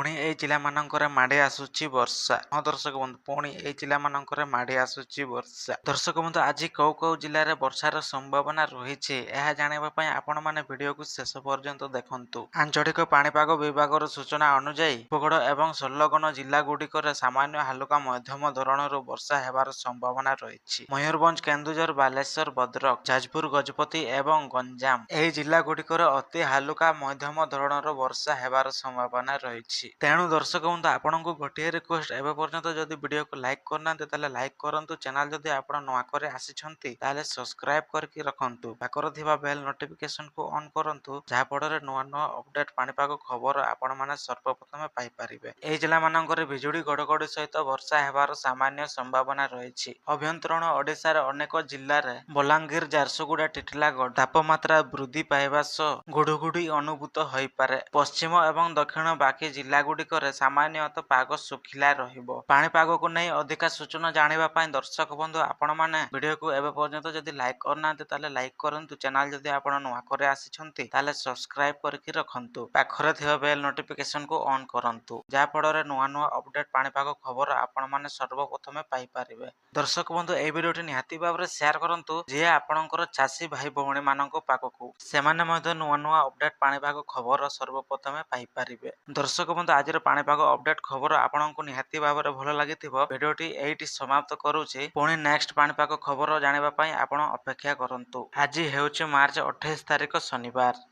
ପୁଣି ଏଇ ଜିଲ୍ଲାମାନଙ୍କରେ ମାଡ଼ି ଆସୁଛି ବର୍ଷା। ହଁ ଦର୍ଶକ ବନ୍ଧୁ, ପୁଣି ଏଇ ଜିଲ୍ଲାମାନଙ୍କରେ ମାଡ଼ି ଆସୁଛି ବର୍ଷା। ଦର୍ଶକ ବନ୍ଧୁ, ଆଜି କୋଉ କୋଉ ଜିଲ୍ଲାରେ ବର୍ଷାର ସମ୍ଭାବନା ରହିଛି ଏହା ଜାଣିବା ପାଇଁ ଆପଣମାନେ ଭିଡିଓକୁ ଶେଷ ପର୍ଯ୍ୟନ୍ତ ଦେଖନ୍ତୁ। ଆଞ୍ଚଳିକ ପାଣିପାଗ ବିଭାଗର ସୂଚନା ଅନୁଯାୟୀ ଉପକୂଳ ଏବଂ ସଂଲଗ୍ନ ଜିଲ୍ଲାଗୁଡ଼ିକରେ ସାମାନ୍ୟ ହାଲୁକା ମଧ୍ୟମ ଧରଣର ବର୍ଷା ହେବାର ସମ୍ଭାବନା ରହିଛି। ମୟୂରଭଞ୍ଜ, କେନ୍ଦୁଝର, ବାଲେଶ୍ୱର, ଭଦ୍ରକ, ଯାଜପୁର, ଗଜପତି ଏବଂ ଗଞ୍ଜାମ ଏହି ଜିଲ୍ଲାଗୁଡ଼ିକରେ ଅତି ହାଲୁକା ମଧ୍ୟମ ଧରଣର ବର୍ଷା ହେବାର ସମ୍ଭାବନା ରହିଛି। ତେଣୁ ଦର୍ଶକ ବନ୍ଧୁ, ଆପଣଙ୍କୁ ଗୋଟିଏ ରିକ୍ୱେଷ୍ଟ, ଏବେ ପର୍ଯ୍ୟନ୍ତ ଯଦି ଭିଡିଓକୁ ଲାଇକ୍ କରିନାହାନ୍ତି ତାହେଲେ ଲାଇକ୍ କରନ୍ତୁ। ଚ୍ୟାନେଲ ଯଦି ଆପଣ ନୂଆ କରି ଆସିଛନ୍ତି ତାହେଲେ ସବସ୍କ୍ରାଇବ କରିକି ରଖନ୍ତୁ। ପାଖରେ ଥିବା ବେଲ୍ ନୋଟିଫିକେସନକୁ ଅନ୍ କରନ୍ତୁ, ଯାହାଫଳରେ ନୂଆ ନୂଆ ଅପଡେଟ୍ ପାଣିପାଗ ଖବର ଆପଣମାନେ ସର୍ବପ୍ରଥମେ ପାଇପାରିବେ। ଏହି ଜିଲ୍ଲାମାନଙ୍କରେ ବିଜୁଳି ଘଡଘଡି ସହିତ ବର୍ଷା ହେବାର ସାମାନ୍ୟ ସମ୍ଭାବନା ରହିଛି। ଆଭ୍ୟନ୍ତରୀଣ ଓଡ଼ିଶାର ଅନେକ ଜିଲ୍ଲାରେ ବଲାଙ୍ଗୀର, ଝାରସୁଗୁଡ଼ା, ଟିଟିଲାଗଡ଼ ତାପମାତ୍ରା ବୃଦ୍ଧି ପାଇବା ସହ ଗୁଡୁଗୁଡି ଅନୁଭୂତ ହୋଇପାରେ। ପଶ୍ଚିମ ଏବଂ ଦକ୍ଷିଣ ବାକି ଜିଲ୍ଲାଗୁଡ଼ିକରେ ସାମାନ୍ୟତଃ ପାଗ ଶୁଖିଲା ରହିବ। ପାଣିପାଗକୁ ନେଇ ଅଧିକା ସୂଚନା ଜାଣିବା ପାଇଁ ଦର୍ଶକ ବନ୍ଧୁ, ଆପଣମାନେ ଭିଡିଓକୁ ଏବେ ପର୍ଯ୍ୟନ୍ତ ଯଦି ଲାଇକ୍ କରିନାହାନ୍ତି ତାହେଲେ ଲାଇକ୍ କରନ୍ତୁ। ଚ୍ୟାନେଲ ଯଦି ଆପଣ ନୂଆ କରି ଆସିଛନ୍ତି ତାହେଲେ ସବସ୍କ୍ରାଇବ କରିକି ରଖନ୍ତୁ। ପାଖରେ ଥିବା ବେଲ୍ ନୋଟିଫିକେସନକୁ ଅନ୍ କରନ୍ତୁ, ଯାହାଫଳରେ ନୂଆ ନୂଆ ଅପଡେଟ୍ ପାଣିପାଗ ଖବର ଆପଣମାନେ ସର୍ବପ୍ରଥମେ ପାଇପାରିବେ। ଦର୍ଶକ ବନ୍ଧୁ, ଏହି ଭିଡିଓଟି ନିହାତି ଭାବରେ ସେୟାର କରନ୍ତୁ, ଯିଏ ଆପଣଙ୍କର ଚାଷୀ ଭାଇ ଭଉଣୀ ମାନଙ୍କ ପାଖକୁ, ସେମାନେ ମଧ୍ୟ ନୂଆ ନୂଆ ଅପଡେଟ୍ ପାଣିପାଗ ଖବର ସର୍ବପ୍ରଥମେ ପାଇପାରିବେ। ଦର୍ଶକ ବନ୍ଧୁ, ଆଜିର ପାଣିପାଗ ଅପଡେଟ୍ ଖବର ଆପଣଙ୍କୁ ନିହାତି ଭାବରେ ଭଲ ଲାଗିଥିବ। ଭିଡିଓଟି ଏଇଠି ସମାପ୍ତ କରୁଛି। ପୁଣି ନେକ୍ସଟ ପାଣିପାଗ ଖବର ଜାଣିବା ପାଇଁ ଆପଣ ଅପେକ୍ଷା କରନ୍ତୁ। ଆଜି ହେଉଛି ମାର୍ଚ୍ଚ 28 ତାରିଖ, ଶନିବାର।